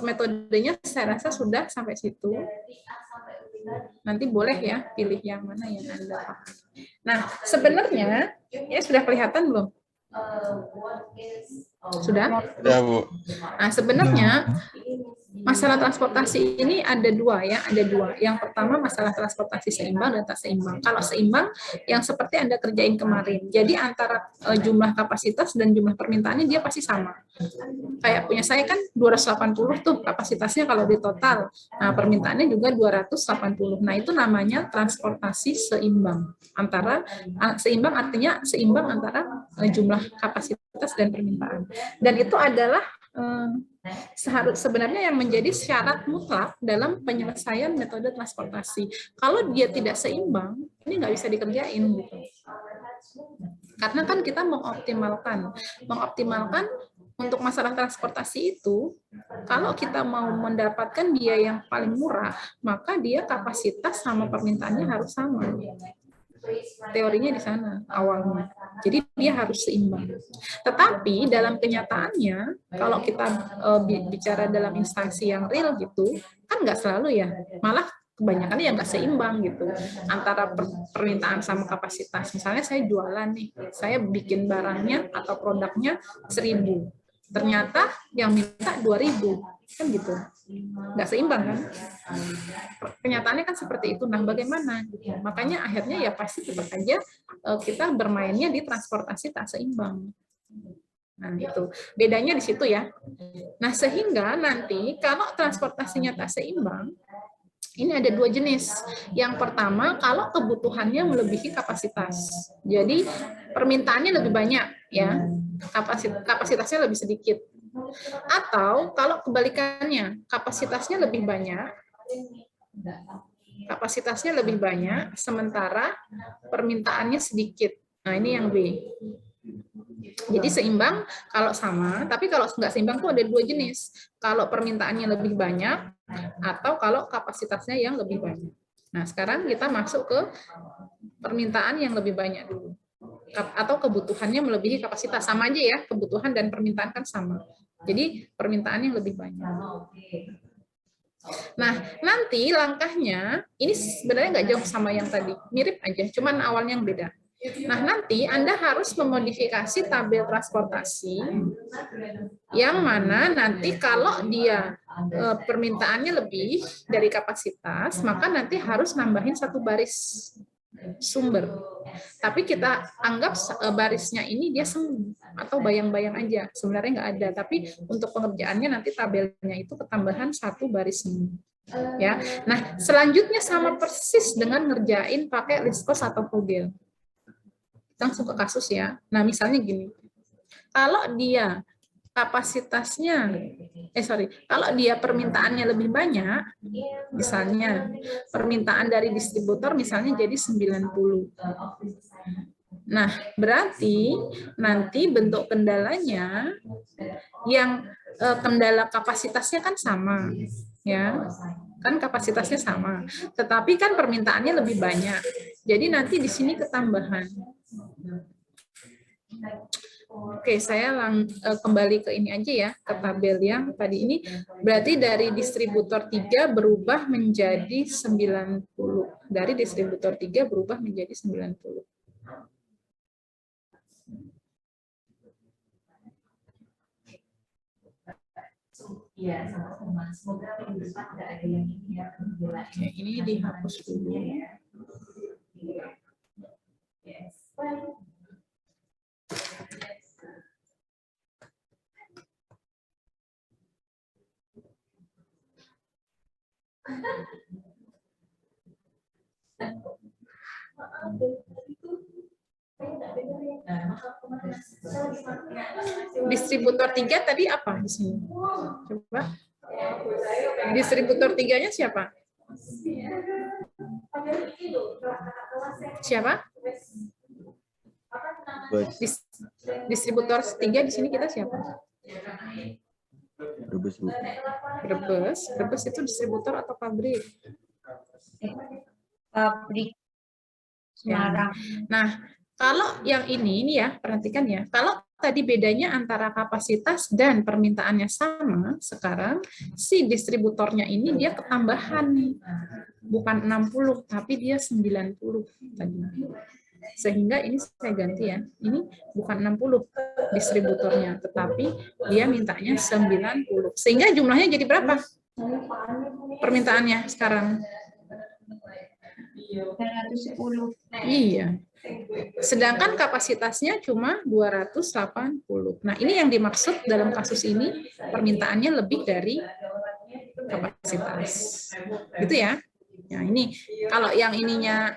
metodenya saya rasa sudah sampai situ. Nanti boleh ya pilih yang mana yang Anda pakai. Nah, sebenarnya ya sudah kelihatan belum? Sudah? Ya, Bu. Nah, sebenarnya masalah transportasi ini ada dua ya, ada dua. Yang pertama masalah transportasi seimbang dan tak seimbang. Kalau seimbang yang seperti Anda kerjain kemarin. Jadi antara jumlah kapasitas dan jumlah permintaannya dia pasti sama. Kayak punya saya kan 280 tuh kapasitasnya kalau di total. Nah, permintaannya juga 280. Nah, itu namanya transportasi seimbang. Seimbang artinya seimbang antara jumlah kapasitas dan permintaan. Dan itu adalah sebenarnya yang menjadi syarat mutlak dalam penyelesaian metode transportasi. Kalau dia tidak seimbang, ini nggak bisa dikerjain gitu. Karena kan kita mengoptimalkan untuk masalah transportasi itu, kalau kita mau mendapatkan biaya yang paling murah, maka dia kapasitas sama permintaannya harus sama. Teorinya di sana awalnya. Jadi dia harus seimbang. Tetapi dalam kenyataannya, kalau kita bicara dalam instansi yang real gitu, kan nggak selalu ya. Malah kebanyakan yang nggak seimbang gitu antara permintaan sama kapasitas. Misalnya saya jualan nih, saya bikin barangnya atau produknya 1.000, ternyata yang minta 2.000, kan gitu, nggak seimbang kan? Kenyataannya kan seperti itu. Nah, bagaimana? Makanya akhirnya ya pasti tetap aja kita bermainnya di transportasi tak seimbang. Nah, itu bedanya di situ ya. Nah, sehingga nanti kalau transportasinya tak seimbang, ini ada dua jenis. Yang pertama, kalau kebutuhannya melebihi kapasitas. Jadi permintaannya lebih banyak ya, kapasitasnya lebih sedikit. Atau kalau kebalikannya, kapasitasnya lebih banyak, sementara permintaannya sedikit. Nah, ini yang B. Jadi seimbang kalau sama, tapi kalau nggak seimbang tuh ada dua jenis. Kalau permintaannya lebih banyak, atau kalau kapasitasnya yang lebih banyak. Nah, sekarang kita masuk ke permintaan yang lebih banyak dulu. Atau kebutuhannya melebihi kapasitas. Sama aja ya, kebutuhan dan permintaan kan sama. Jadi permintaan yang lebih banyak. Nah, nanti langkahnya, ini sebenarnya nggak jauh sama yang tadi. Mirip aja, cuman awalnya yang beda. Nah, nanti Anda harus memodifikasi tabel transportasi yang mana nanti kalau dia permintaannya lebih dari kapasitas, maka nanti harus nambahin satu baris sumber. Tapi kita anggap barisnya ini dia semu atau bayang-bayang aja. Sebenarnya nggak ada, tapi untuk pengerjaannya nanti tabelnya itu ketambahan satu baris semu. Ya. Nah, selanjutnya sama persis dengan ngerjain pakai list cost atau Vogel. Langsung ke kasus ya. Nah, misalnya gini. Kalau dia kapasitasnya, kalau dia permintaannya lebih banyak, misalnya permintaan dari distributor misalnya jadi 90. Nah, berarti nanti bentuk kendalanya yang kendala kapasitasnya kan sama, ya. Kan kapasitasnya sama, tetapi kan permintaannya lebih banyak. Jadi nanti di sini ketambahan. Oke, saya kembali ke ini aja ya, ke tabel yang tadi ini. Berarti dari distributor 3 berubah menjadi 90. Dari distributor 3 berubah menjadi 90. Iya, sama-sama. Semoga minggu depan nggak ada yang ini ya. Oke, ini dihapus dulu. Yes. Distributor 3 tadi apa di sini? Coba. Distributor 3-nya siapa? Siapa? Distributor 3 di sini kita siapa? Brebes, Bu. Brebes itu distributor atau pabrik? Pabrik Semarang. Nah, Kalau yang ini ya, perhatikan ya. Kalau tadi bedanya antara kapasitas dan permintaannya sama, sekarang si distributornya ini dia ketambahan nih. Bukan 60, tapi dia 90 tadi. Sehingga ini saya ganti ya. Ini bukan 60 distributornya, tetapi dia mintanya 90. Sehingga jumlahnya jadi berapa? Permintaannya sekarang. 210. Iya. Sedangkan kapasitasnya cuma 280. Nah, ini yang dimaksud dalam kasus ini permintaannya lebih dari kapasitas. Gitu ya. Nah, ini kalau yang ininya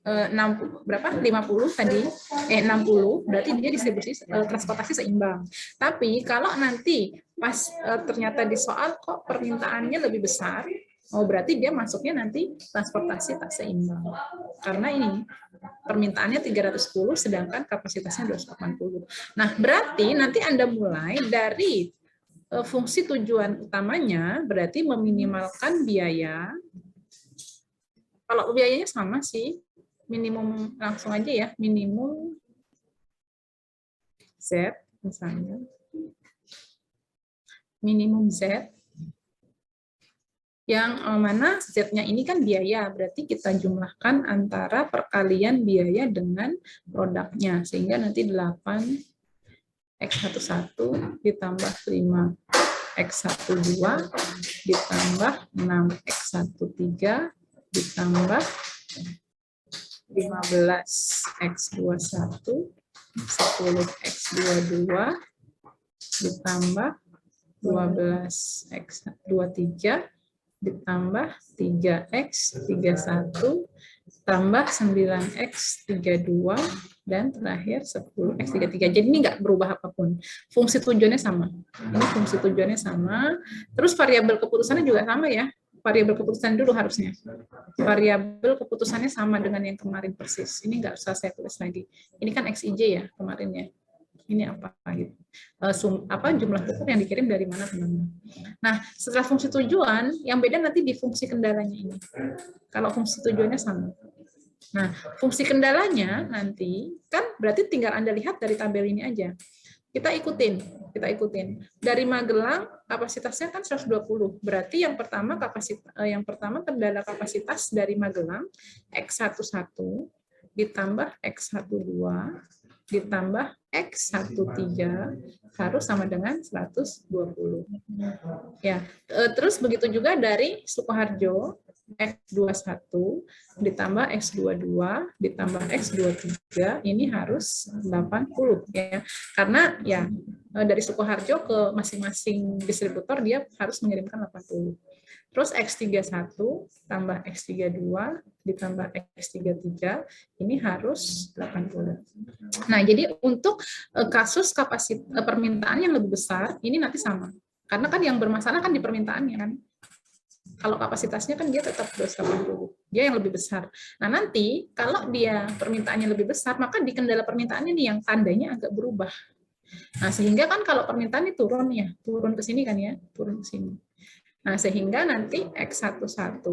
60 berapa? 50 tadi. 60 berarti dia distribusi transportasi seimbang. Tapi kalau nanti pas ternyata di soal kok permintaannya lebih besar, oh berarti dia masuknya nanti transportasi tak seimbang. Karena ini permintaannya 310 sedangkan kapasitasnya 280. Nah, berarti nanti Anda mulai dari fungsi tujuan utamanya berarti meminimalkan biaya. Kalau biayanya sama sih, minimum langsung aja ya, minimum Z misalnya. Minimum Z yang mana Z-nya ini kan biaya, berarti kita jumlahkan antara perkalian biaya dengan produknya, sehingga nanti 8 X11 ditambah 5 X12 ditambah 6 X13 ditambah 15 X21 10 X22 ditambah 12 X23 ditambah 3X31 tambah 9X32 dan terakhir 10X33. Jadi ini nggak berubah apapun. Fungsi tujuannya sama. Ini fungsi tujuannya sama. Terus variabel keputusannya juga sama ya. Variabel keputusan dulu harusnya. Variabel keputusannya sama dengan yang kemarin persis. Ini nggak usah saya tulis lagi. Ini kan XIJ ya kemarinnya. Ini apa gitu. Jumlah pupuk yang dikirim dari mana ke mana. Nah, setelah fungsi tujuan, yang beda nanti di fungsi kendalanya ini. Kalau fungsi tujuannya sama. Nah, fungsi kendalanya nanti kan berarti tinggal Anda lihat dari tabel ini aja. Kita ikutin. Dari Magelang kapasitasnya kan 120. Berarti yang pertama kendala kapasitas dari Magelang X11 ditambah X12 ditambah X13 harus sama dengan 120. Ya, terus begitu juga dari Sukoharjo X21 ditambah X22 ditambah X23 ini harus 80 ya. Karena ya dari Sukoharjo ke masing-masing distributor dia harus mengirimkan 80. Terus X31 tambah X32 ditambah X33 ini harus 80. Nah, jadi untuk kasus permintaan yang lebih besar ini nanti sama. Karena kan yang bermasalah kan di permintaannya kan. Kalau kapasitasnya kan dia tetap 280. Dia yang lebih besar. Nah, nanti kalau dia permintaannya lebih besar, maka di kendala permintaannya nih yang tandanya agak berubah. Nah, sehingga kan kalau permintaannya turun ya, turun ke sini kan ya, turun ke sini. Nah, sehingga nanti X11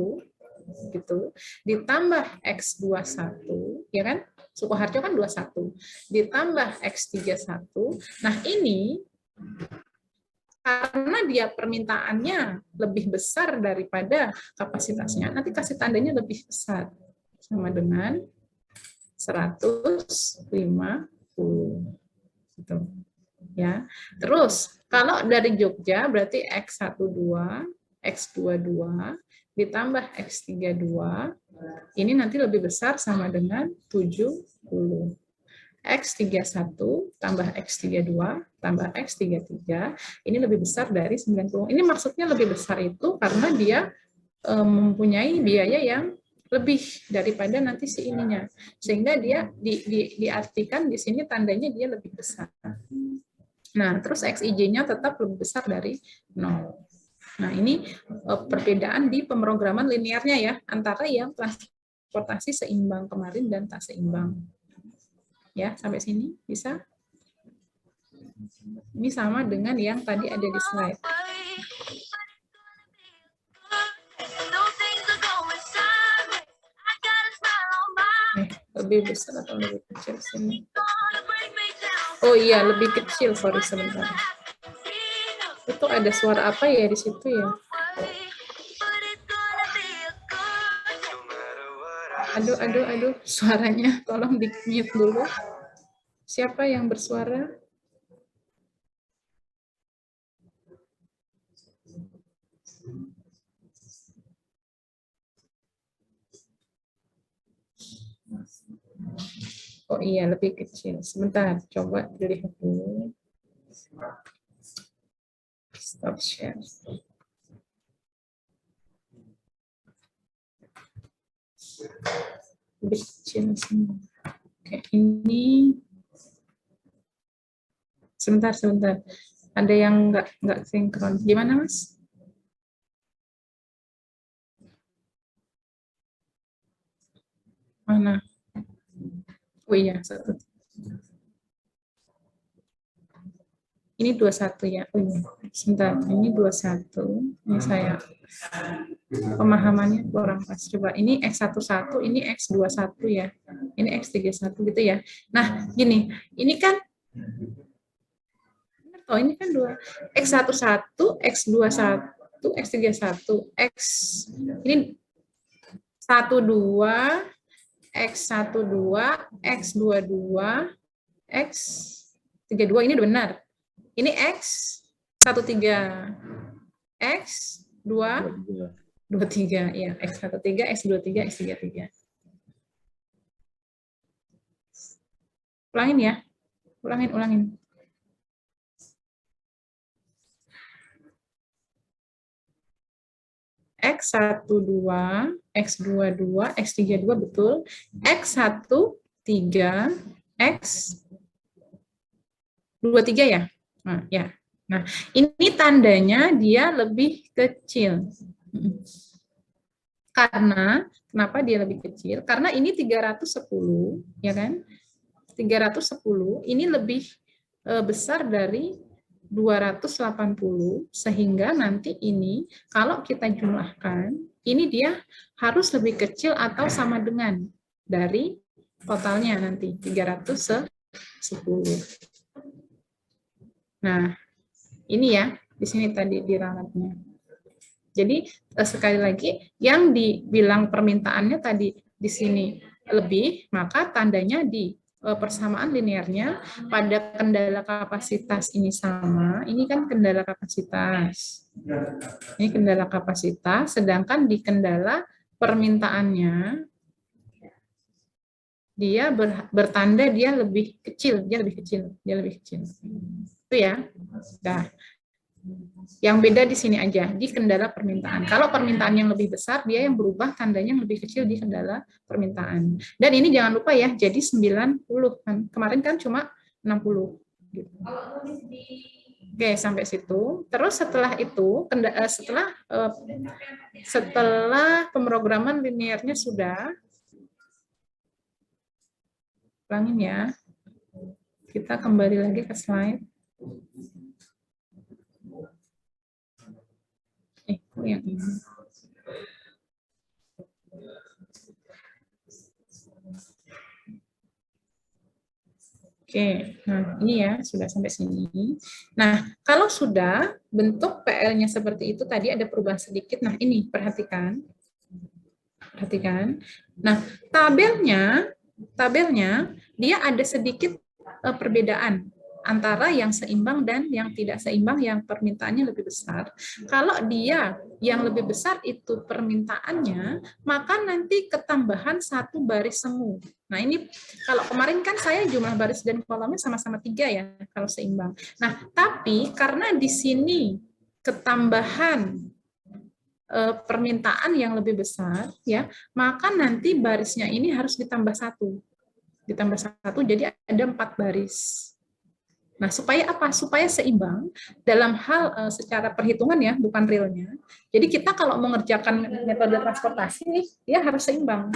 gitu ditambah X21 ya kan? Sukoharjo kan 21 ditambah X31. Nah, ini karena dia permintaannya lebih besar daripada kapasitasnya, nanti kasih tandanya lebih besar sama dengan 150 gitu. Ya. Terus kalau dari Jogja berarti X12, X22 ditambah X32 ini nanti lebih besar sama dengan 70. X31 tambah X32 tambah X33 ini lebih besar dari 90. Ini maksudnya lebih besar itu karena dia mempunyai biaya yang lebih daripada nanti si ininya. Sehingga dia diartikan di sini tandanya dia lebih besar. Nah, terus XIJ-nya tetap lebih besar dari 0. Nah, ini perbedaan di pemrograman linearnya ya, antara yang transportasi seimbang kemarin dan tak seimbang. Ya, sampai sini bisa? Ini sama dengan yang tadi ada di slide. lebih besar atau lebih kecil sini? Oh iya, lebih kecil, sorry sebentar. Itu ada suara apa ya di situ ya? Aduh, suaranya tolong di-mute dulu. Siapa yang bersuara? Oh iya, lebih kecil. Sebentar, coba dilihat dulu. Stop share. Lebih kecil semua. Oke, ini sebentar. Ada yang nggak sinkron. Gimana, Mas? Mana? Oh iya, satu. Ini 21 ya. Oh iya. Sebentar, ini 21. Ini saya pemahamannya kurang pas. Coba ini X11, ini X21 ya. Ini X31 gitu ya. Nah, gini, ini kan ini kan dua X11, X21, X31, X ini 12, X12, X22, X32 ini benar. Ini X13, X23 ya, X13, X23, X33. Ulangin ya. Ulangin. X12, X22, X32 betul. X13, X23 ya? Nah, ya. Nah, ini tandanya dia lebih kecil. Karena, kenapa dia lebih kecil? Karena ini 310, ya kan? 310, ini lebih besar dari 280, sehingga nanti ini kalau kita jumlahkan, ini dia harus lebih kecil atau sama dengan dari totalnya nanti 310. Nah, ini ya, di sini tadi diralatnya. Jadi sekali lagi yang dibilang permintaannya tadi di sini lebih, maka tandanya di persamaan linearnya pada kendala kapasitas ini sama, ini kan kendala kapasitas. Ini kendala kapasitas, sedangkan di kendala permintaannya dia bertanda dia lebih kecil. Itu ya. Nah, yang beda di sini aja, di kendala permintaan. Kalau permintaan yang lebih besar, dia yang berubah tandanya yang lebih kecil di kendala permintaan. Dan ini jangan lupa ya, jadi 90. Kemarin kan cuma 60. Gitu. Oke, sampai situ. Terus setelah itu, setelah pemrograman linearnya sudah, ulangin ya. Kita kembali lagi ke slide. Yang ini. Oke, nah ini ya sudah sampai sini. Nah, kalau sudah bentuk PL-nya seperti itu tadi ada perubahan sedikit. Nah, ini perhatikan. Nah, tabelnya dia ada sedikit perbedaan antara yang seimbang dan yang tidak seimbang yang permintaannya lebih besar. Kalau dia yang lebih besar itu permintaannya, maka nanti ketambahan satu baris semu. Nah ini kalau kemarin kan saya jumlah baris dan kolomnya sama-sama 3 ya kalau seimbang. Nah tapi karena di sini ketambahan permintaan yang lebih besar ya, maka nanti barisnya ini harus ditambah satu jadi ada 4 baris. Nah, supaya apa? Supaya seimbang dalam hal secara perhitungan ya, bukan realnya. Jadi kita kalau mengerjakan metode transportasi nih, dia harus seimbang.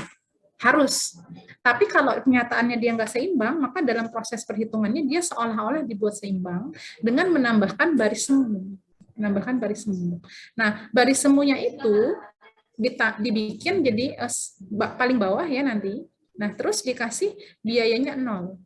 Harus. Tapi kalau kenyataannya dia nggak seimbang, maka dalam proses perhitungannya dia seolah-olah dibuat seimbang dengan menambahkan baris semu. Nah, baris semunya itu dibikin jadi paling bawah ya nanti. Nah, terus dikasih biayanya 0.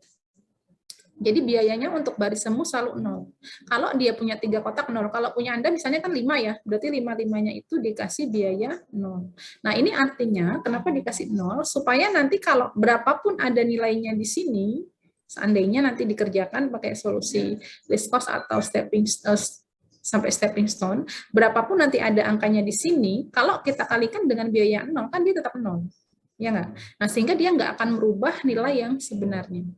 Jadi biayanya untuk baris semu selalu 0. Kalau dia punya 3 kotak 0, kalau punya Anda misalnya kan 5 ya, berarti 5-5-nya itu dikasih biaya 0. Nah ini artinya kenapa dikasih 0, supaya nanti kalau berapapun ada nilainya di sini, seandainya nanti dikerjakan pakai solusi least cost atau sampai stepping stone, berapapun nanti ada angkanya di sini, kalau kita kalikan dengan biaya 0, kan dia tetap 0. Ya nggak? Nah sehingga dia nggak akan merubah nilai yang sebenarnya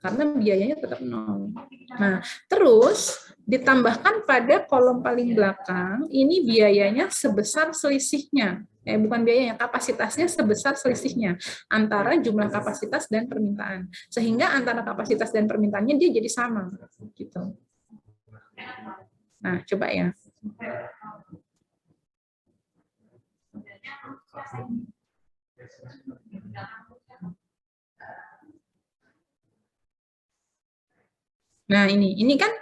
karena biayanya tetap 0. Nah, terus ditambahkan pada kolom paling belakang, ini biayanya sebesar selisihnya. Bukan biayanya, kapasitasnya sebesar selisihnya antara jumlah kapasitas dan permintaan. Sehingga antara kapasitas dan permintaannya dia jadi sama. Gitu. Nah, coba ya. Nah, ini kan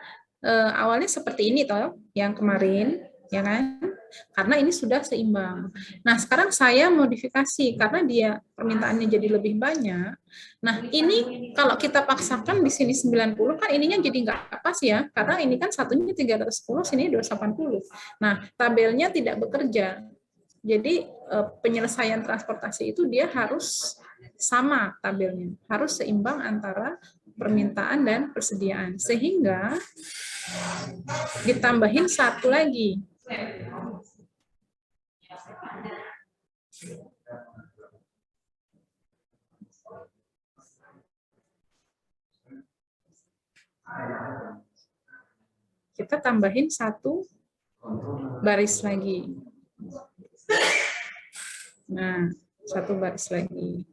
awalnya seperti ini toh, yang kemarin, ya kan? Karena ini sudah seimbang. Nah, sekarang saya modifikasi karena dia permintaannya jadi lebih banyak. Nah, ini kalau kita paksakan di sini 90 kan ininya jadi nggak pas ya, karena ini kan satunya 310, sini 280. Nah, tabelnya tidak bekerja. Jadi penyelesaian transportasi itu dia harus sama tabelnya, harus seimbang antara permintaan dan persediaan. Sehingga ditambahin satu lagi. Kita tambahin satu baris lagi. Nah, satu baris lagi.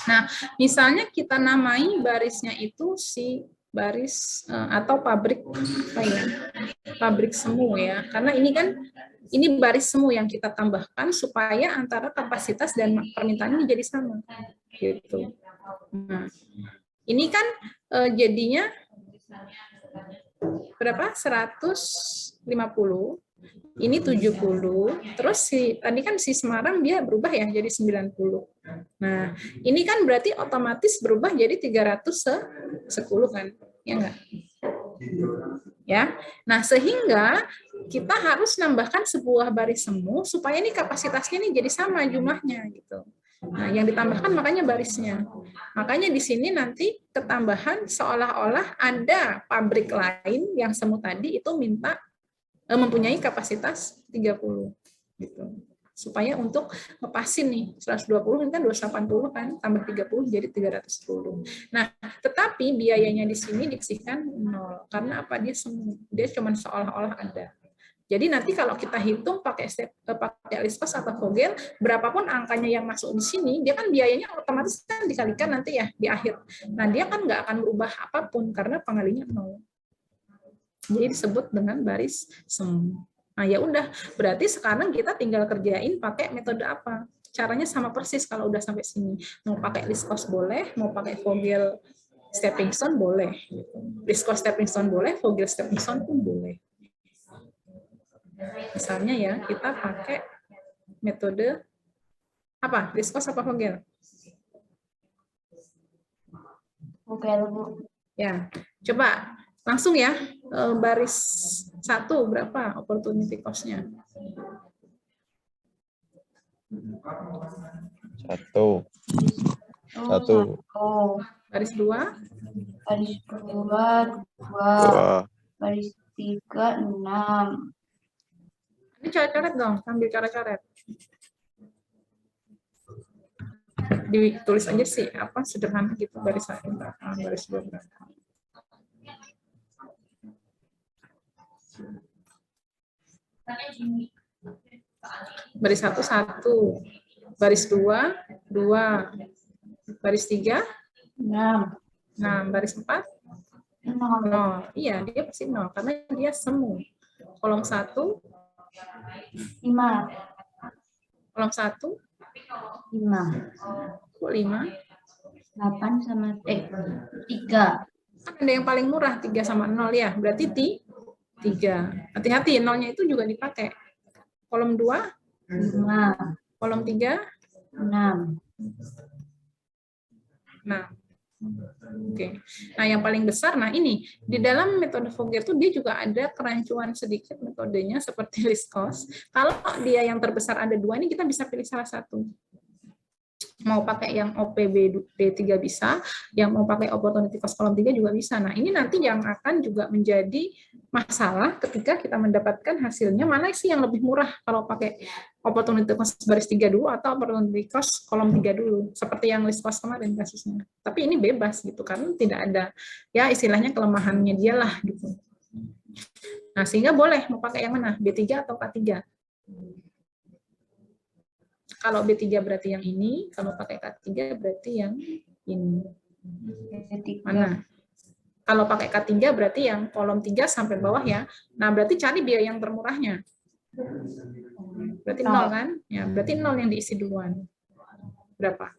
Nah, misalnya kita namai barisnya itu si baris atau pabrik apa ya? Pabrik semu ya. Karena ini kan ini baris semu yang kita tambahkan supaya antara kapasitas dan permintaan ini jadi sama. Gitu. Nah, ini kan jadinya berapa? 150. Ini 70, terus tadi kan si Semarang dia berubah ya jadi 90. Nah, ini kan berarti otomatis berubah jadi 310 kan? Ya enggak? Ya. Nah, sehingga kita harus nambahkan sebuah baris semu supaya ini kapasitasnya ini jadi sama jumlahnya gitu. Nah, yang ditambahkan makanya barisnya. Makanya di sini nanti ketambahan seolah-olah ada pabrik lain yang semu tadi itu minta mempunyai kapasitas 30 gitu. Supaya untuk ngepasin nih 120 ini kan 280 kan tambah 30 jadi 310. Nah, tetapi biayanya di sini dikasihkan 0 karena apa dia cuma seolah-olah ada. Jadi nanti kalau kita hitung pakai list cost atau Vogel, berapapun angkanya yang masuk di sini, dia kan biayanya otomatis kan dikalikan nanti ya di akhir. Nah, dia kan nggak akan berubah apapun karena pengalinya 0. Jadi disebut dengan baris semu. Nah, ya udah, berarti sekarang kita tinggal kerjain pakai metode apa? Caranya sama persis kalau udah sampai sini. Mau pakai list cost boleh, mau pakai Vogel stepping stone boleh. List cost stepping stone boleh, Vogel stepping stone pun boleh. Misalnya ya, kita pakai metode apa? List cost apa Vogel? Vogel, Bu. Ya, coba langsung ya, baris 1 berapa opportunity cost-nya? 1. Baris 2? Baris 2, 2. Baris 3, 6. Ini coret-coret dong, sambil coret-coret. Ditulis aja sih, apa sederhana gitu, baris 1 berapa, baris 2 berapa. Baris 1, 1. Baris 2, 2. Baris 3, 6. 6. Baris 4, 0. 0. Iya, dia pasti 0 karena dia semu. Kolom 1, 5. kolom 1, 5. 5. 8 sama 3. Kan ada yang paling murah 3 sama 0 ya, berarti 3. Hati-hati, nolnya itu juga dipakai. Kolom 2, 5. kolom 3, 6. nah. Oke. Nah, yang paling besar, nah ini di dalam metode Fourier itu dia juga ada kerancuan sedikit metodenya seperti least cost. Kalau dia yang terbesar ada 2, ini kita bisa pilih salah satu. Mau pakai yang OPBD3 bisa, yang mau pakai opportunity cost kolom 3 juga bisa. Nah, ini nanti yang akan juga menjadi masalah ketika kita mendapatkan hasilnya, mana sih yang lebih murah kalau pakai opportunity cost baris 3 dulu atau opportunity cost kolom 3 dulu, seperti yang list cost kemarin kasusnya. Tapi ini bebas gitu, karena tidak ada, ya istilahnya kelemahannya dia lah gitu. Nah, sehingga boleh mau pakai yang mana, B3 atau K3. Kalau B3 berarti yang ini, kalau pakai K3 berarti yang ini. Mana? Kalau pakai K3 berarti yang kolom 3 sampai bawah ya. Nah, berarti cari biaya yang termurahnya. Berarti 0 kan? Ya, berarti 0 yang diisi duluan. Berapa?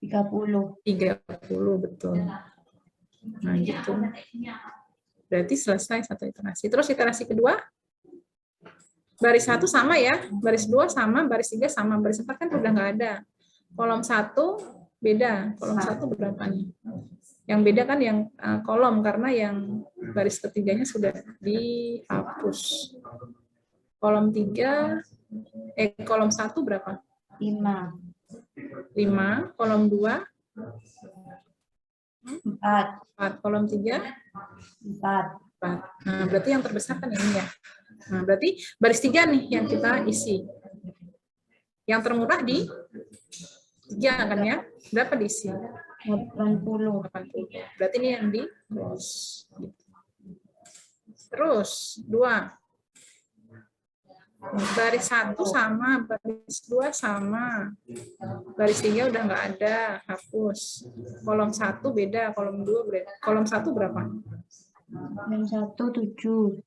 30. 30, betul. Nah, gitu. Berarti selesai satu iterasi. Terus iterasi kedua? Baris 1 sama ya, baris 2 sama, baris 3 sama, baris 4 kan udah nggak ada. Kolom 1 beda, kolom 1 berapa nih? Yang beda kan yang kolom, karena yang baris ketiganya sudah dihapus. Kolom 3, kolom 1 berapa? 5. 5, kolom 2? 4. 4, kolom 3? 4. 4. Nah, berarti yang terbesar kan ini ya. Nah, berarti baris 3 nih yang kita isi. Yang termurah di 3 kan ya? Berapa diisi? 80. 80. Berarti ini yang di close. Terus 2. Baris 1 sama, baris 2 sama. Baris 3 udah nggak ada, hapus. Kolom 1 beda, kolom 2 beda. Kolom 1 berapa? Kolom 1 7.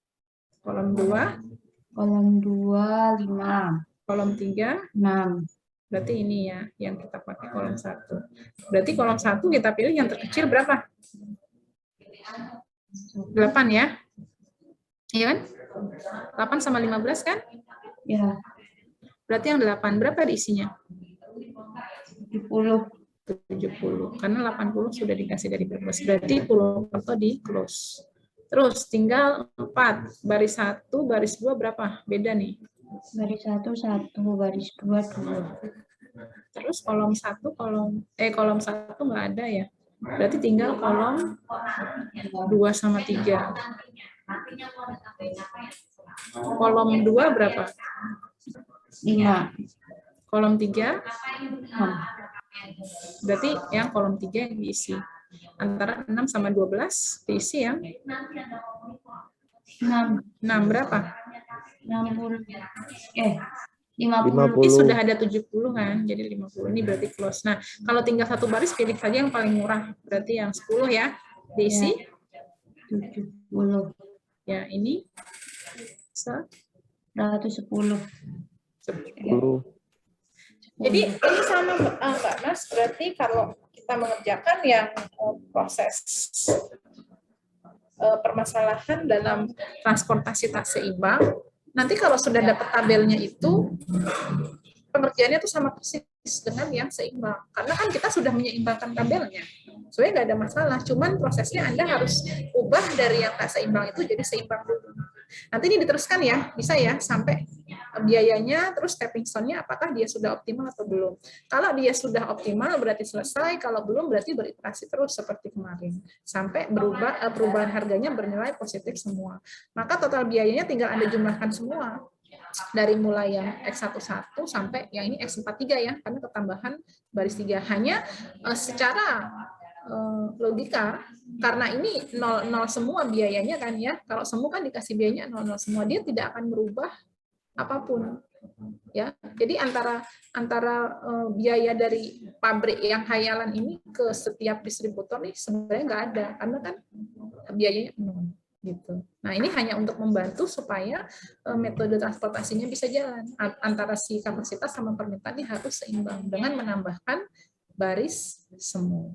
Kolom 2? Kolom 2 5. Kolom 3? 6. Berarti ini ya, yang kita pakai kolom 1. Berarti kolom 1 kita pilih yang terkecil berapa? 8 ya? Iya kan? 8 sama 15 kan? Ya. Berarti yang 8 berapa diisinya? 70. 70. Karena 80 sudah dikasih dari close. Berarti Purwokerto di close. Terus tinggal 4. Baris 1, baris 2 berapa? Beda nih. Baris 1 1, baris 2 2. Terus kolom 1 kolom 1 nggak ada ya. Berarti tinggal kolom 2 sama 3. Kolom 2 berapa? 5. Kolom 3? 6. Berarti yang kolom 3 yang diisi. Antara 6 sama 12 diisi yang 6. 6 berapa? 60. 50. Ini sudah ada 70 kan, jadi 50. Ini berarti close. Nah, kalau tinggal satu baris, pilih saja yang paling murah. Berarti yang 10 ya, diisi. 70. Ya, ini 110. 10. Jadi ini sama Mbak Mas, berarti kalau kita mengerjakan yang proses permasalahan dalam transportasi tak seimbang, nanti kalau sudah dapat tabelnya itu, pengerjaannya itu sama persis dengan yang seimbang. Karena kan kita sudah menyeimbangkan tabelnya. Sebenarnya nggak ada masalah, cuman prosesnya Anda harus ubah dari yang tak seimbang itu jadi seimbang dulu. Nanti ini diteruskan ya, bisa ya, sampai biayanya, terus stepping stone-nya apakah dia sudah optimal atau belum. Kalau dia sudah optimal berarti selesai, kalau belum berarti beriterasi terus seperti kemarin. Sampai perubahan harganya bernilai positif semua. Maka total biayanya tinggal Anda jumlahkan semua. Dari mulai yang X11 sampai yang ini X43 ya, karena ketambahan baris 3. Hanya secara logika, karena ini 0 semua biayanya kan ya, kalau semua kan dikasih biayanya 0 semua, dia tidak akan merubah apapun. Ya, jadi antara biaya dari pabrik yang hayalan ini ke setiap distributor nih sebenarnya nggak ada, karena kan biayanya nol gitu. Nah, ini hanya untuk membantu supaya metode transportasinya bisa jalan antara si kapasitas sama permintaan ini harus seimbang dengan menambahkan baris semu.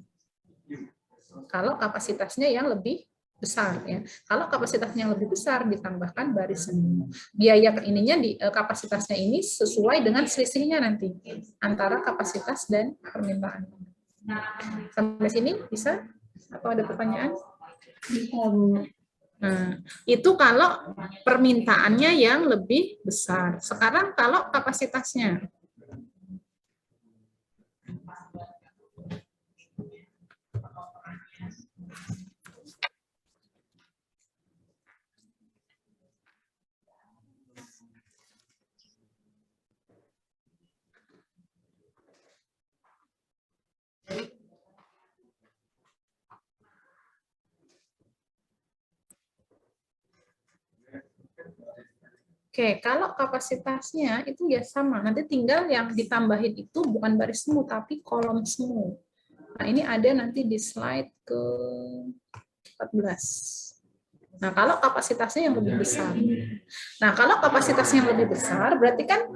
Kalau kapasitasnya yang lebih besar ya. Kalau kapasitasnya yang lebih besar ditambahkan baris semu. Biaya ininya di kapasitasnya ini sesuai dengan selisihnya nanti antara kapasitas dan permintaan. Sampai sini bisa? Atau ada pertanyaan? Bisa, Bu. Nah, itu kalau permintaannya yang lebih besar. Sekarang kalau kapasitasnya. Oke, kalau kapasitasnya itu ya sama. Nanti tinggal yang ditambahin itu bukan baris semu, tapi kolom semu. Nah, ini ada nanti di slide ke 14. Nah, kalau kapasitasnya yang lebih besar. Nah, kalau kapasitasnya yang lebih besar, berarti kan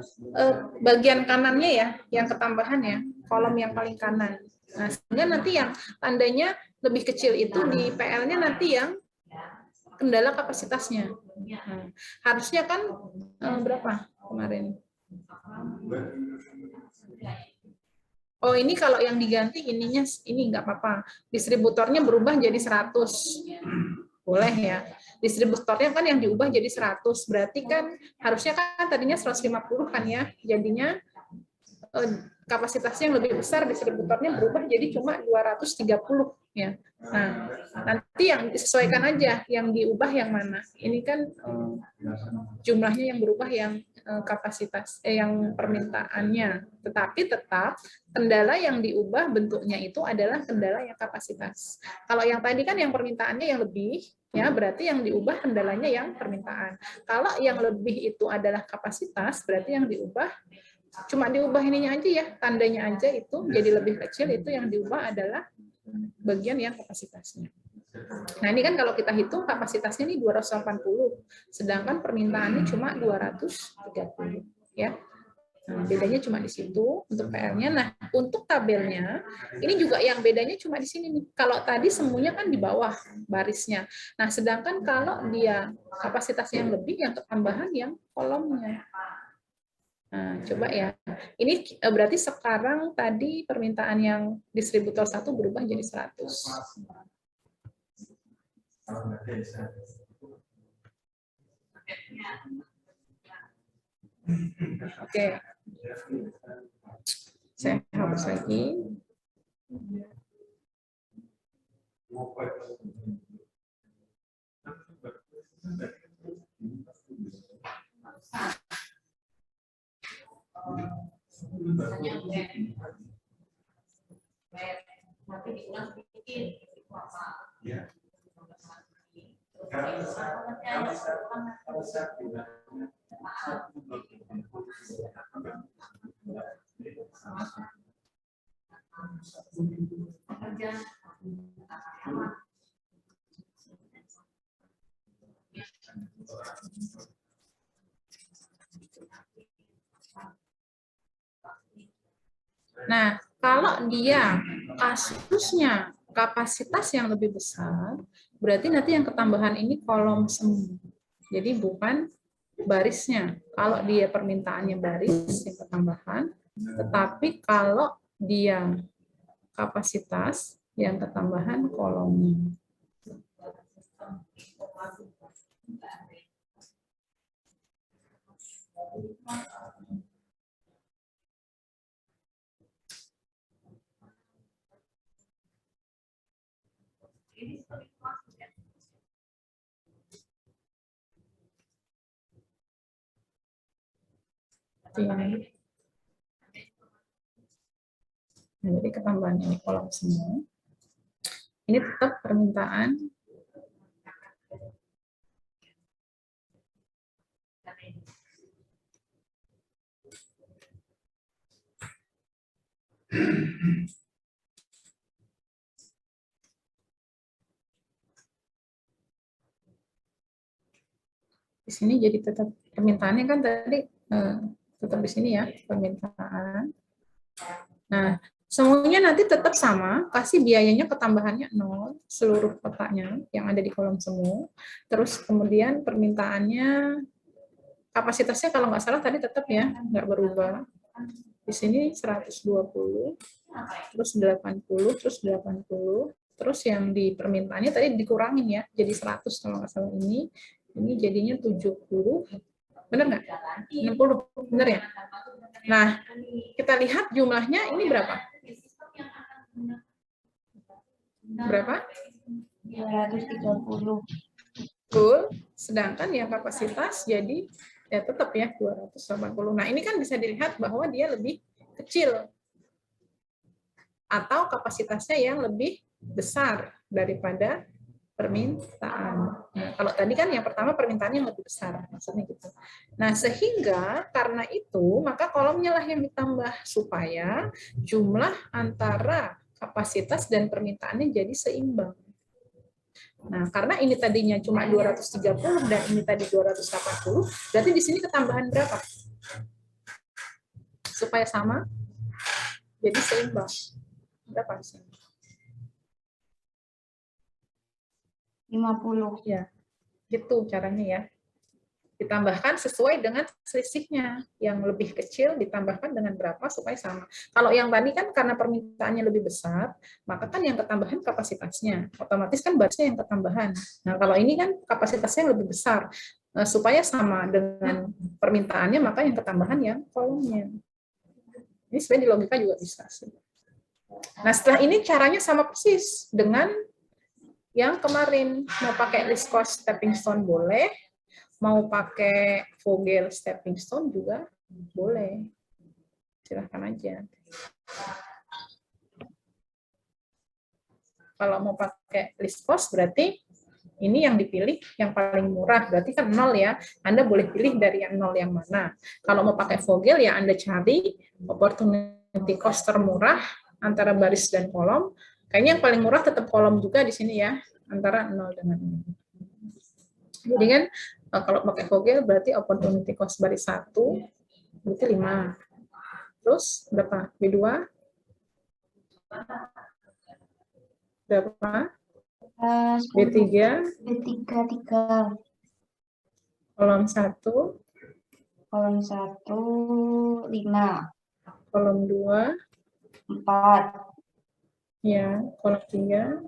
bagian kanannya ya, yang ketambahan ya, kolom yang paling kanan. Nah, sehingga nanti yang tandanya lebih kecil itu di PL-nya nanti yang kendala kapasitasnya. Nah, harusnya kan berapa kemarin? Oh, ini kalau yang diganti ininya ini nggak apa-apa. Distributornya berubah jadi 100. Boleh ya. Distributornya kan yang diubah jadi 100. Berarti kan harusnya kan tadinya 150 kan ya. Jadinya kapasitasnya yang lebih besar, distributornya berubah jadi cuma 230 ya. Nah, nanti yang disesuaikan aja yang diubah yang mana. Ini kan jumlahnya yang berubah yang kapasitas yang permintaannya. Tetapi tetap kendala yang diubah bentuknya itu adalah kendala yang kapasitas. Kalau yang tadi kan yang permintaannya yang lebih, ya berarti yang diubah kendalanya yang permintaan. Kalau yang lebih itu adalah kapasitas, berarti yang diubah cuma diubah ininya aja ya, tandanya aja itu jadi lebih kecil, itu yang diubah adalah bagian yang kapasitasnya. Nah, ini kan kalau kita hitung kapasitasnya ini 280, sedangkan permintaannya cuma 230 ya. Nah, bedanya cuma di situ untuk PR-nya. Nah, untuk tabelnya ini juga yang bedanya cuma di sini nih. Kalau tadi semuanya kan di bawah barisnya. Nah, sedangkan kalau dia kapasitasnya yang lebih, yang ketambahan yang kolomnya. Nah, coba ya. Ini berarti sekarang tadi permintaan yang distributor 1 berubah jadi 100. Oke. Saya hapus lagi. Nah, kalau dia kasusnya kapasitas yang lebih besar, berarti nanti yang ketambahan ini kolom semu. Jadi bukan barisnya. Kalau dia permintaannya baris yang ketambahan, tetapi kalau dia kapasitas yang ketambahan kolomnya. Nah, jadi ketambahan ini kolom semua. Ini tetap permintaan Di sini jadi tetap permintaannya kan tadi tetap di sini ya permintaan. Nah, semuanya nanti tetap sama, kasih biayanya ketambahannya 0, seluruh kotaknya yang ada di kolom semu. Terus kemudian permintaannya, kapasitasnya kalau nggak salah tadi tetap ya, nggak berubah. Di sini 120, terus 80, terus 80. Terus yang di permintaannya tadi dikurangin ya, jadi 100 kalau nggak salah ini jadinya 70. Benar nggak? 60, benar ya? Nah, kita lihat jumlahnya ini berapa? Berapa? 230. Betul. Sedangkan yang kapasitas jadi ya tetap ya 280. Nah, ini kan bisa dilihat bahwa dia lebih kecil atau kapasitasnya yang lebih besar daripada permintaan. Nah, kalau tadi kan yang pertama permintaannya yang lebih besar, maksudnya gitu. Nah, sehingga karena itu maka kolomnya lah yang ditambah supaya jumlah antara kapasitas dan permintaannya jadi seimbang. Nah, karena ini tadinya cuma 230 dan ini tadi 280, berarti di sini ketambahan berapa? Supaya sama, jadi seimbang. Berapa di sini? 50. Ya, gitu caranya ya. Ditambahkan sesuai dengan selisihnya. Yang lebih kecil ditambahkan dengan berapa supaya sama. Kalau yang tadi kan karena permintaannya lebih besar, maka kan yang ketambahan kapasitasnya. Otomatis kan barisnya yang ketambahan. Nah, kalau ini kan kapasitasnya lebih besar. Supaya sama dengan permintaannya, maka yang ketambahan yang kolomnya. Ini sebenarnya di logika juga bisa sih. Nah, setelah ini caranya sama persis dengan yang kemarin. Mau pakai list cost stepping stone boleh, mau pakai Vogel stepping stone juga boleh. Silahkan aja. Kalau mau pakai list cost berarti ini yang dipilih yang paling murah, berarti kan 0 ya. Anda boleh pilih dari yang 0 yang mana. Kalau mau pakai Vogel ya Anda cari opportunity cost termurah antara baris dan kolom. Kayaknya yang paling murah tetap kolom juga di sini ya, antara 0 dengan 0. Jadi kan kalau pakai Vogel berarti opportunity cost baris 1 berarti 5. Terus berapa? B2? Berapa? B3? B3, 3. Kolom 1? Kolom 1, 5. Kolom 2? 4. Ya. Kolom 3?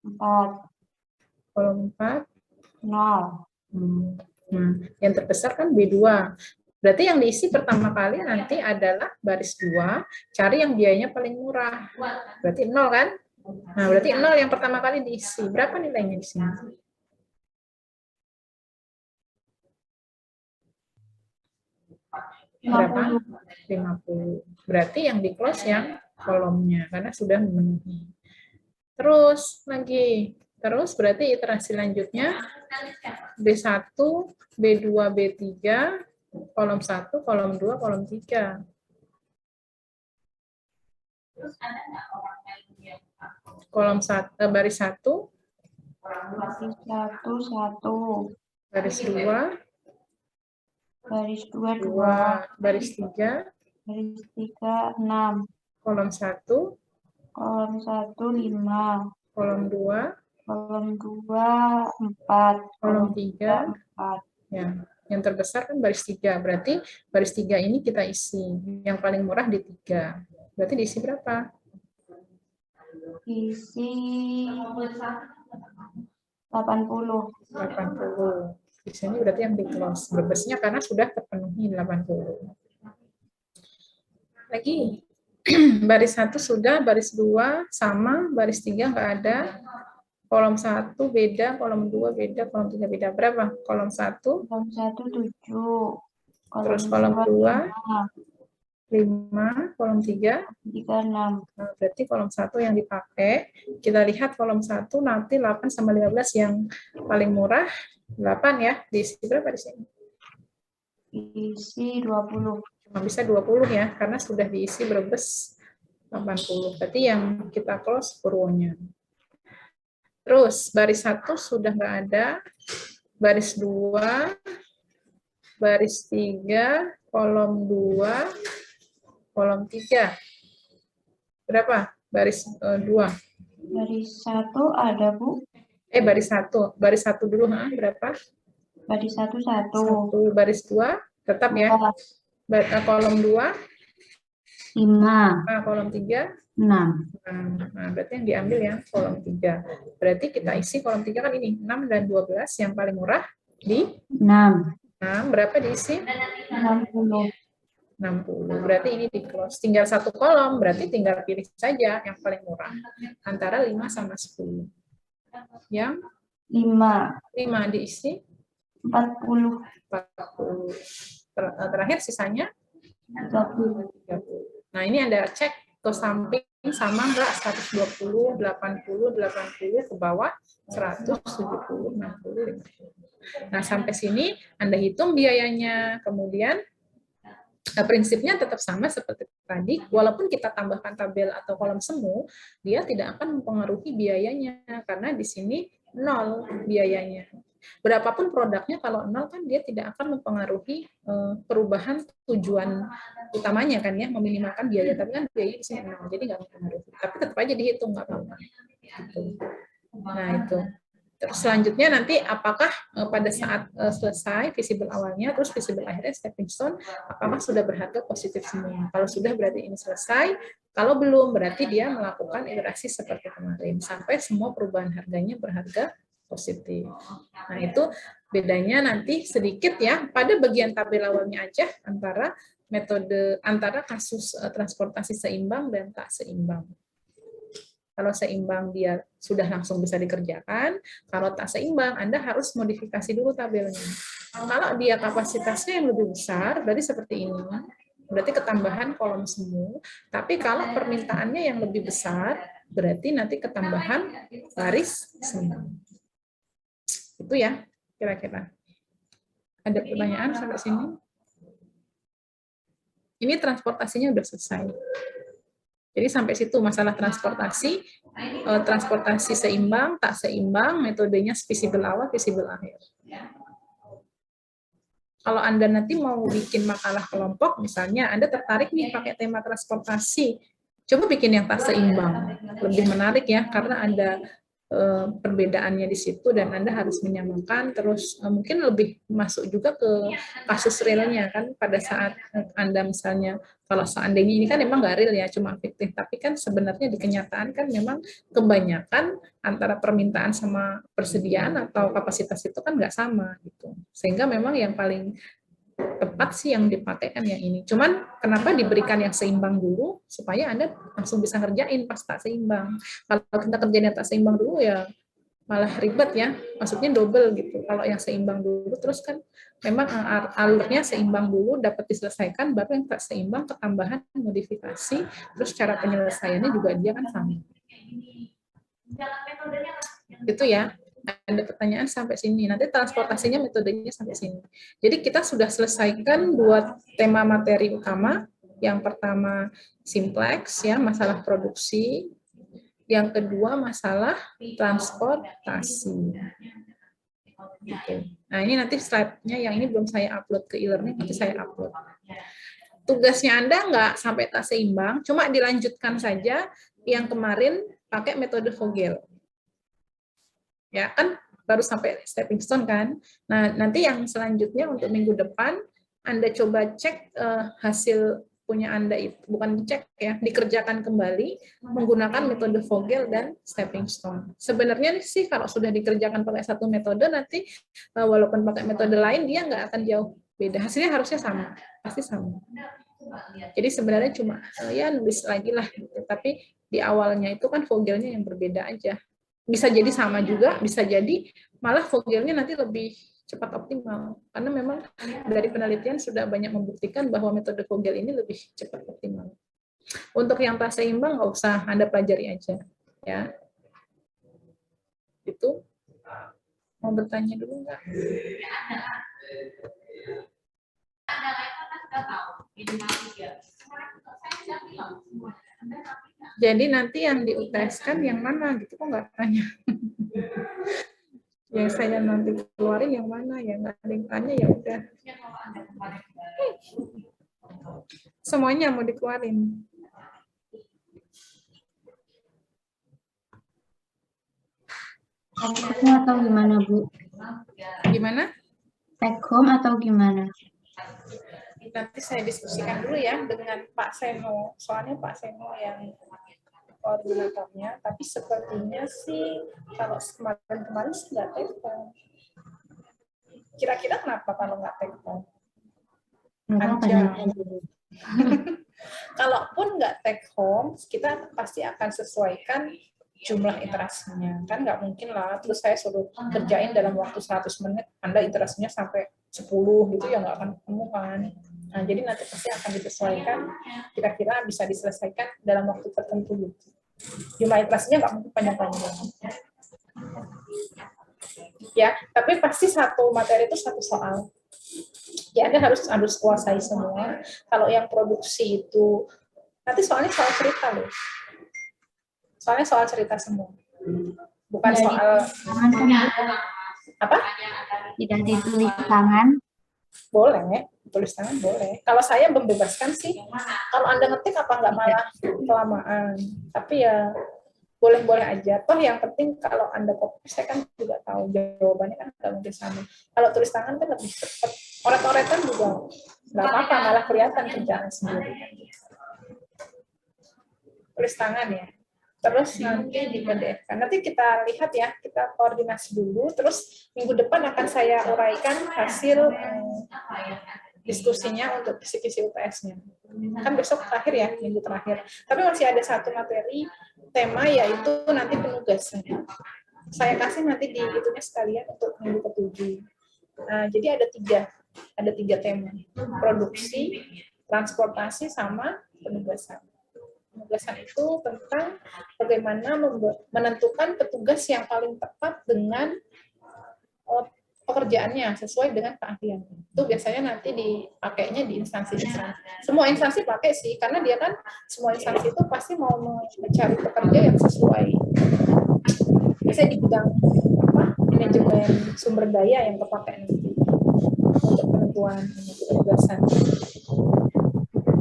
4. Kolom 4? 0. Nah, yang terbesar kan B2. Berarti yang diisi pertama kali nanti adalah baris 2, cari yang biayanya paling murah. Berarti 0 kan? Nah, berarti 0 yang pertama kali diisi. Berapa nilainya di sini? Berapa? 50. Berarti yang di close yang kolomnya, karena sudah memenuhi. Terus lagi. Terus berarti iterasi lanjutnya B1, B2, B3, kolom 1, kolom 2, kolom 3. Kolom 1, baris 1, Baris 1, 1. baris 2, Baris 2, 2. 2, baris 3, Baris 3, 6. kolom 1, Kolom 1, 5. kolom 2, Kolom 2, 4. kolom 3, 4. ya. Yang terbesar kan baris 3, berarti baris 3 ini kita isi. Yang paling murah di 3. Berarti diisi berapa? Isi 80. 80. Di sini berarti yang di close. Berbesarnya karena sudah terpenuhi 80. Lagi. Baris 1 sudah, baris 2 sama, baris 3 nggak ada. Kolom 1 beda, kolom 2 beda, kolom 3 beda. Berapa? Kolom 1. Kolom 1, 7. Terus kolom 2, 5. Kolom 3, 3, 6. Nah, berarti kolom 1 yang dipakai. Kita lihat kolom 1 nanti 8 sama 15 yang paling murah. 8 ya. Diisi berapa di sini? Isi 20. Cuma bisa 20 ya, karena sudah diisi Brebes 80. Berarti yang kita close purwonya. Terus baris 1 sudah nggak ada. Baris 2, baris 3, kolom 2, kolom 3. Berapa? Baris 2. Baris 1 ada, Bu. Baris 1. Baris 1 dulu, berapa? Baris 1 1. 1. Baris 2, tetap ya. Kolom 2, 5. kolom 3, 6. Nah, berarti yang diambil yang kolom 3. Berarti kita isi kolom 3 kan ini, 6 dan 12 yang paling murah di 6. 6. Berapa diisi? 60. 60. Berarti ini di close. Tinggal satu kolom, berarti tinggal pilih saja yang paling murah. Antara 5 sama 10. Yang 5 diisi 40. 40. Terakhir sisanya 30. 30. Nah, ini Anda cek ke samping sama enggak 120, 80, 80 ke bawah 170, 60, 50. Nah, sampai sini Anda hitung biayanya, kemudian prinsipnya tetap sama seperti tadi, walaupun kita tambahkan tabel atau kolom semu, dia tidak akan mempengaruhi biayanya, karena di sini 0 biayanya. Berapapun produknya, kalau 0 kan dia tidak akan mempengaruhi perubahan tujuan utamanya kan ya, meminimalkan biaya, tapi kan biaya di sini 0, jadi nggak mempengaruhi. Tapi tetap aja dihitung, nggak apa-apa. Gitu. Nah, itu. Terus selanjutnya nanti apakah pada saat selesai visible awalnya, terus visible akhirnya stepping stone, apakah sudah berharga positif semua? Kalau sudah berarti ini selesai, kalau belum berarti dia melakukan iterasi seperti kemarin, sampai semua perubahan harganya berharga positif. Nah, itu bedanya nanti sedikit ya, pada bagian tabel awalnya aja antara kasus transportasi seimbang dan tak seimbang. Kalau seimbang dia sudah langsung bisa dikerjakan, kalau tak seimbang Anda harus modifikasi dulu tabelnya. Kalau dia kapasitasnya yang lebih besar, berarti seperti ini. Berarti ketambahan kolom semu, tapi kalau permintaannya yang lebih besar, berarti nanti ketambahan baris semu. Itu ya, kira-kira. Ada pertanyaan sampai sini? Ini transportasinya udah selesai. Jadi sampai situ masalah transportasi seimbang, tak seimbang, metodenya visible awal, visible akhir. Kalau Anda nanti mau bikin makalah kelompok, misalnya Anda tertarik nih pakai tema transportasi, coba bikin yang tak seimbang. Lebih menarik ya, karena ada perbedaannya di situ dan Anda harus menyamakan, terus mungkin lebih masuk juga ke kasus realnya kan, pada saat Anda misalnya, kalau seandainya ini kan memang nggak real ya, cuma fiktif, tapi kan sebenarnya di kenyataan kan memang kebanyakan antara permintaan sama persediaan atau kapasitas itu kan nggak sama gitu, sehingga memang yang paling tepat sih yang dipakai kan yang ini. Cuman kenapa diberikan yang seimbang dulu, supaya Anda langsung bisa ngerjain pas tak seimbang. Kalau kita kerjain yang tak seimbang dulu ya malah ribet ya, maksudnya double gitu. Kalau yang seimbang dulu, terus kan memang alurnya seimbang dulu, dapat diselesaikan, baru yang tak seimbang ketambahan modifikasi, terus cara penyelesaiannya juga dia kan sama. Itu ya. Ada pertanyaan sampai sini. Nanti transportasinya metodenya sampai sini. Jadi kita sudah selesaikan 2 tema materi utama. Yang pertama simplex ya, masalah produksi. Yang kedua masalah transportasi. Gitu. Nah, ini nanti slide-nya yang ini belum saya upload ke e-learning, nanti saya upload. Tugasnya Anda nggak sampai tak seimbang, cuma dilanjutkan saja yang kemarin pakai metode Vogel. Ya kan baru sampai stepping stone kan. Nah, nanti yang selanjutnya untuk minggu depan Anda coba cek hasil punya Anda itu, bukan dicek ya, dikerjakan kembali menggunakan metode Vogel dan stepping stone. Sebenarnya sih kalau sudah dikerjakan pakai satu metode, nanti walaupun pakai metode lain dia nggak akan jauh beda, hasilnya harusnya sama, pasti sama. Jadi sebenarnya cuma ya nulis lagi lah gitu. Tapi di awalnya itu kan Vogelnya yang berbeda aja. Bisa jadi sama juga, bisa jadi malah Vogelnya nanti lebih cepat optimal. Karena memang dari penelitian sudah banyak membuktikan bahwa metode Vogel ini lebih cepat optimal. Untuk yang tak seimbang nggak usah, Anda pelajari aja. Ya. Itu. Mau bertanya dulu nggak? Ada Jadi nanti yang di UTS-kan yang mana gitu kok nggak tanya. Yang saya nanti keluarin yang mana ya, nggak ada yang tanya, ya udah. Semuanya mau dikeluarin. Take home atau gimana, Bu? Gimana? Take home atau gimana? Nanti saya diskusikan dulu ya dengan Pak Seno. Soalnya Pak Seno yang koordinatornya, tapi sepertinya sih kalau kemarin sih nggak take home. Kira-kira kenapa kalau nggak take home? Nggak apa-apa, Aja. nanti aja. Kalaupun nggak take home, kita pasti akan sesuaikan jumlah interaksinya. Kan nggak mungkin lah, terus saya suruh kerjain dalam waktu 100 menit, Anda interaksinya sampai 10 gitu, ya nggak akan ketemu kan. Nah, jadi nanti pasti akan disesuaikan, kira-kira bisa diselesaikan dalam waktu tertentu gitu. Jumlah interaksinya nggak mungkin panjang-panjang. Ya, tapi pasti satu materi itu satu soal. Ya, Anda harus kuasai semua. Kalau yang produksi itu, nanti soalnya soal cerita loh. Soalnya soal cerita semua. Bukan Jadi, soal tangan kan apa? tidak ditulis tangan. Boleh, tulis tangan boleh. Kalau saya membebaskan sih, kalau Anda ngetik apa nggak malah kelamaan. Tapi ya boleh-boleh aja. Toh yang penting kalau Anda copy, saya kan juga tahu jawabannya kan nggak mungkin sama. Kalau tulis tangan kan lebih cepat. Oret-oretan juga nggak apa-apa, malah kelihatan kerjaan sendiri. Tulis tangan ya. Terus nanti di PDF kan. Nanti kita lihat ya, kita koordinasi dulu. Terus minggu depan akan saya uraikan hasil diskusinya untuk kisi-kisi UTS-nya. Kan besok terakhir ya, minggu terakhir. Tapi masih ada satu materi tema, yaitu nanti penugasan. Saya kasih nanti di itunya sekalian untuk minggu ke-7. Nah, jadi ada tiga tema: produksi, transportasi, sama penugasan. Penugasan itu tentang bagaimana menentukan petugas yang paling tepat dengan pekerjaannya sesuai dengan keahlian. Itu biasanya nanti dipakainya di instansi-instansi. Semua instansi pakai sih, karena dia kan semua instansi itu pasti mau mencari pekerja yang sesuai. Biasanya di bidang manajemen sumber daya yang terpakai nanti untuk penentuan penugasan.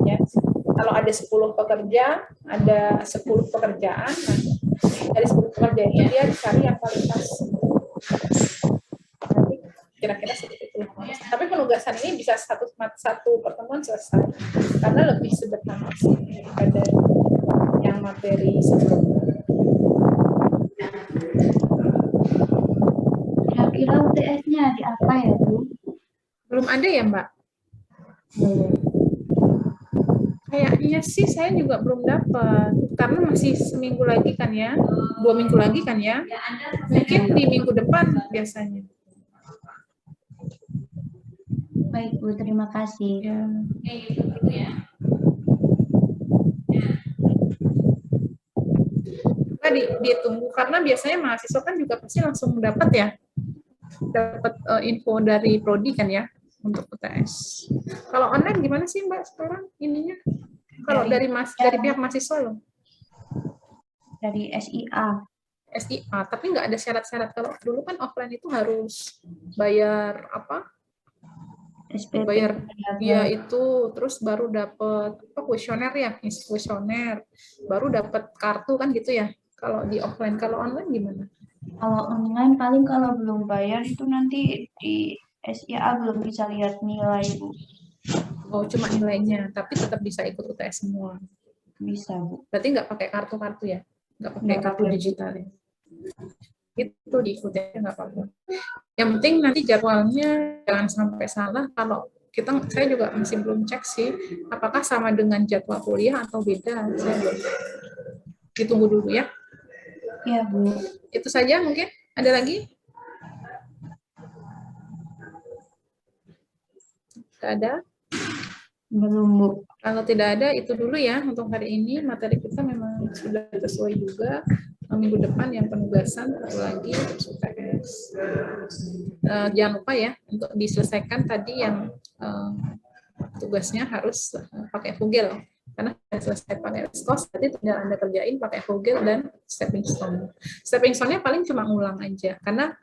Ya. Kalau ada 10 pekerja, ada 10 pekerjaan, nah, dari 10 pekerja itu dia dicari yang paling pas. Nanti kira-kira seperti itu. Tapi penugasan ini bisa satu pertemuan selesai, karena lebih sederhana sih daripada yang materi sebelumnya. Kira-kira UTS-nya di apa ya, Bu? Belum ada ya, Mbak? Kayaknya sih saya juga belum dapat, karena masih seminggu lagi kan ya, 2 minggu lagi kan ya, mungkin di minggu depan biasanya. Baik, Bu, terima kasih. Ya. Coba ditunggu, karena biasanya mahasiswa kan juga pasti langsung dapat ya, dapat info dari prodi kan ya untuk UTS. Kalau online gimana sih Mbak sekarang ininya? Kalau dari pihak mahasiswa loh. Dari SIA. SIA, tapi nggak ada syarat-syarat. Kalau dulu kan offline itu harus bayar apa? SPP. Bayar ya itu, terus baru dapat kuesioner ya, kuesioner, baru dapat kartu kan gitu ya. Kalau di offline, kalau online gimana? Kalau online paling kalau belum bayar itu nanti di SIA belum bisa lihat nilai, Bu. Oh, cuma nilainya, tapi tetap bisa ikut UTS semua. Bisa, Bu. Berarti nggak pakai kartu-kartu ya? Nggak pakai kartu digital ya? Itu diikuti nggak apa-apa. Yang penting nanti jadwalnya jangan sampai salah. Kalau saya juga masih belum cek sih, apakah sama dengan jadwal kuliah atau beda. Saya belum. Ditunggu dulu ya. Iya, Bu. Itu saja mungkin. Ada lagi? Tidak ada? Belum, Bu. Kalau tidak ada, itu dulu ya untuk hari ini. Materi kita memang sudah sesuai juga. Minggu depan yang penugasan, lagi UTS. Jangan lupa ya, untuk diselesaikan tadi yang tugasnya harus pakai Fugel. Karena sudah selesai pakai Viscose, berarti tinggal Anda kerjain pakai Vogel dan stepping stone. Stepping stone-nya paling cuma ngulang aja, karena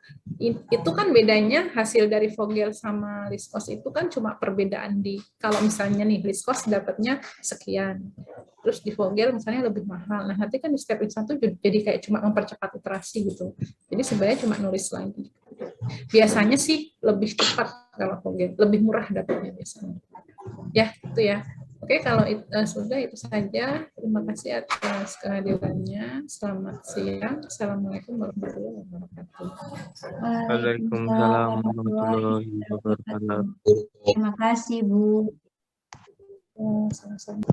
itu kan bedanya hasil dari Vogel sama Viscose itu kan cuma perbedaan di, kalau misalnya nih Viscose dapatnya sekian, terus di Vogel misalnya lebih mahal. Nah, nanti kan di stepping stone tuh jadi kayak cuma mempercepat iterasi gitu. Jadi sebenarnya cuma nulis lagi. Biasanya sih lebih cepat kalau Vogel, lebih murah dapatnya biasanya. Ya, itu ya. Oke, kalau sudah itu saja. Terima kasih atas kehadirannya. Selamat siang. Assalamualaikum warahmatullahi wabarakatuh. Waalaikumsalam Waalaikumsalam warahmatullahi warahmatullahi wabarakatuh. wabarakatuh. Terima kasih, Bu. Sama-sama.